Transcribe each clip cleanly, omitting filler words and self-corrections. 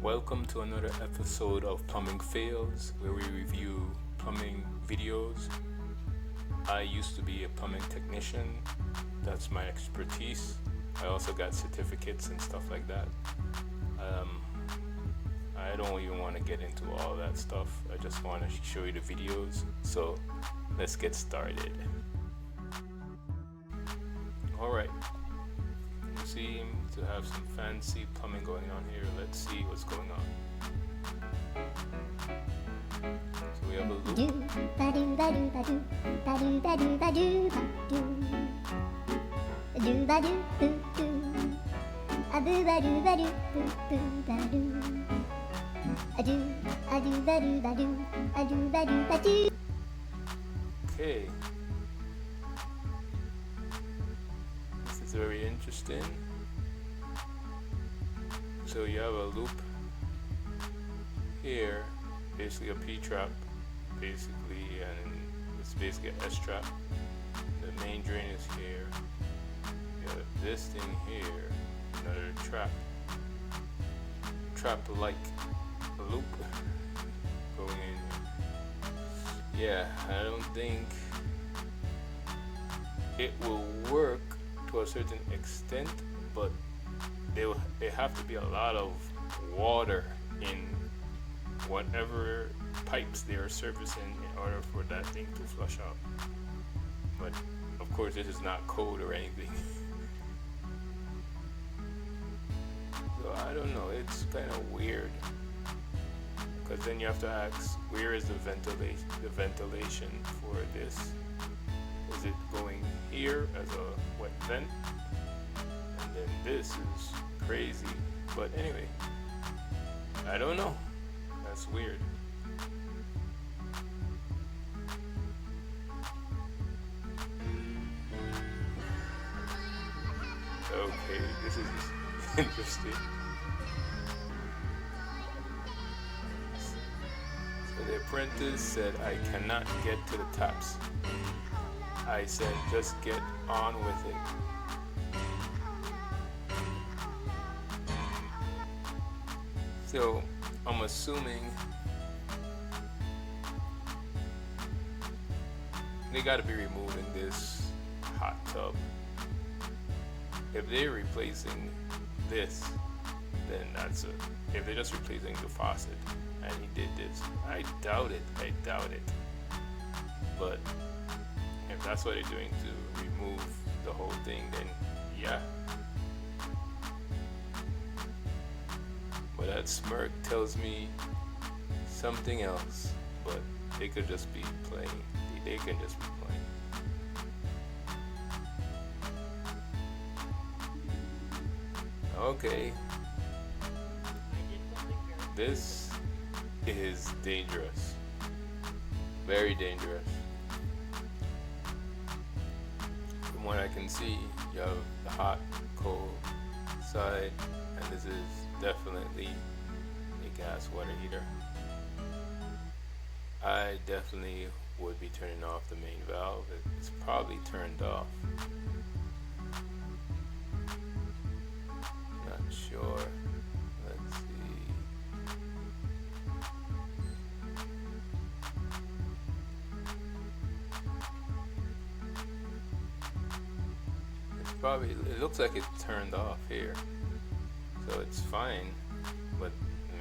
Welcome to another episode of Plumbing Fails, where we review plumbing videos. I used to be a plumbing technician, that's my expertise. I also got certificates and stuff like that. I don't even want to get into all that stuff, I just want to show you the videos. So let's get started. Alright, we seem to have some fancy plumbing going on here. Let's see what's going on. So we have a loop. Okay. This is very interesting. So you have a loop here, basically a P-trap, basically, and it's basically an S-trap. The main drain is here. You have this thing here, another trap-like loop going in. Yeah, I don't think it will work to a certain extent, but they have to be a lot of water in whatever pipes they are servicing in order for that thing to flush out. But of course, this is not code or anything. So I don't know, it's kind of weird, because then you have to ask, where is the ventilation for this? Is it going here as a wet vent? And then this is crazy. But anyway, I don't know. That's weird. Okay, this is interesting. So the apprentice said, I cannot get to the taps. I said, just get on with it. So I'm assuming they got to be removing this hot tub. If they're replacing this, then that's it. If they're just replacing the faucet and he did this, I doubt it. But if that's what they're doing to remove the whole thing, then yeah. But that smirk tells me something else. But they could just be playing. They can just be playing. Okay. This is dangerous. Very dangerous. From what I can see, you have the hot, cold side, and this is definitely a gas water heater. I definitely would be turning off the main valve. It's probably turned off. Not sure. Let's see. It looks like it's turned off here, so it's fine, but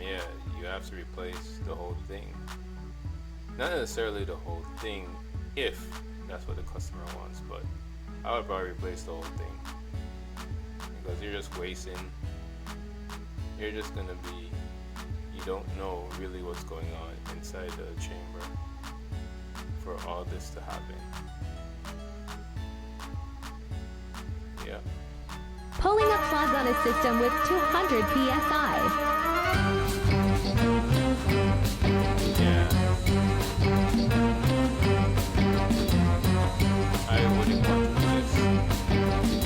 yeah, you have to replace the whole thing. Not necessarily the whole thing if that's what the customer wants, but I would probably replace the whole thing, because you're just wasting, you're just gonna be, you don't know really what's going on inside the chamber for all this to happen. Yeah. Pulling up clogs on a system with 200 psi. Yeah. I wouldn't want to do this.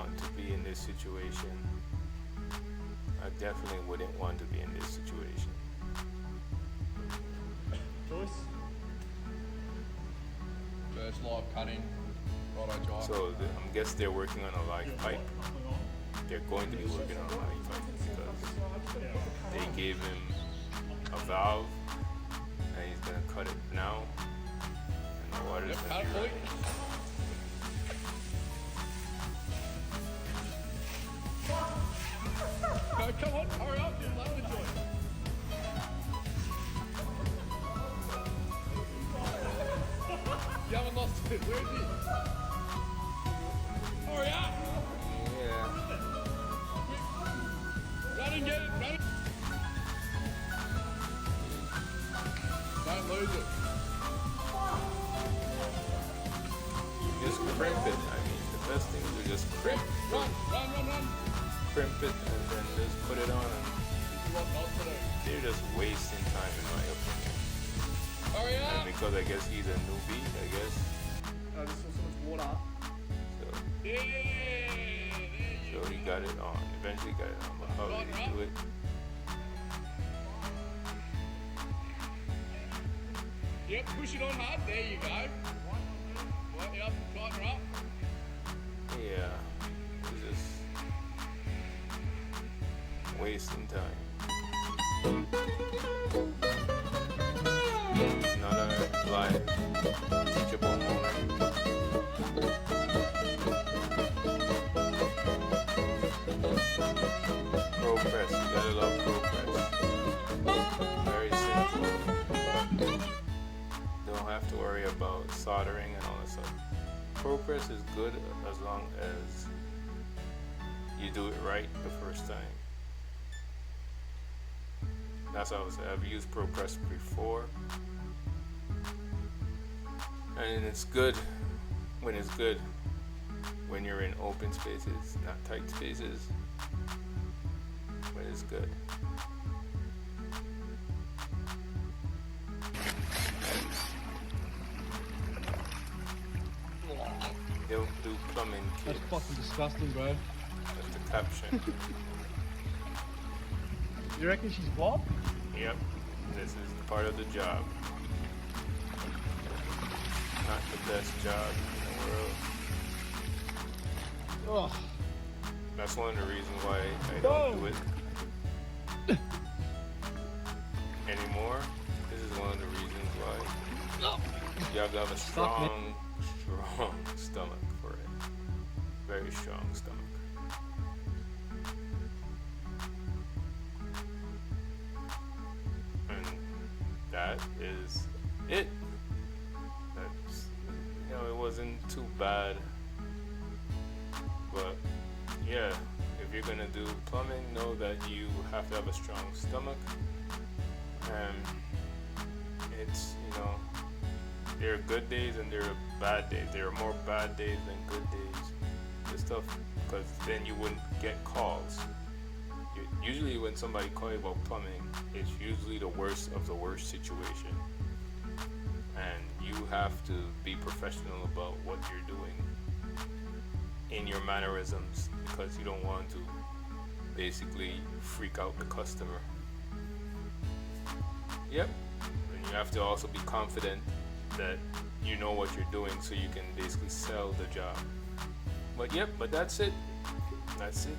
want to be in this situation. I definitely wouldn't want to be in this situation. Joyce? First live cutting. Righto, Jai. So I guess they're working on a live pipe. They're going to be working on a live pipe because they gave him a valve and he's gonna cut it now. And the water's Yep, gonna be hopefully. running. Go, come on, hurry up, you're late with Joyce. You haven't lost it, where is he? Hurry up! Yeah. Run and get it, run! Don't lose it. Just crimp it. I mean, the best thing is to just crimp, Run, run, run, run! crimp it, and then just put it on. And You want not to do. they're just wasting time, in my opinion. Hurry And up! because I guess he's a newbie, I guess. I just saw so much water. So, Yeah, there you so he got it on. Eventually got it on. But how did he do it? Yep, push it on hard. There you go. Right, yep, tighten her up. Yeah. It's just wasting time. Not a live teachable moment. Pro press, you gotta love pro press. Very simple. Don't have to worry about soldering and all that stuff. Pro press is good as long as you do it right the first time. That's how I would say. I've used Pro Press before, and it's good when you're in open spaces, not tight spaces. But it's good. Don't do plumbing, kids. That's fucking disgusting, bro. That's the caption. You reckon she's what? Yep, this is part of the job. Not the best job in the world. Ugh. That's one of the reasons why I don't do it anymore. This is one of the reasons why you have to have a strong stomach for it. Very strong stomach. And that is it. That's, it wasn't too bad. But yeah, if you're gonna do plumbing, know that you have to have a strong stomach. It's, there are good days and there are bad days. There are more bad days than good days. This stuff, because then you wouldn't get calls. Usually when somebody calls you about plumbing, it's usually the worst of the worst situation. And you have to be professional about what you're doing in your mannerisms, because you don't want to basically freak out the customer. Yep. And you have to also be confident that you know what you're doing, so you can basically sell the job. But yep, but that's it. That's it.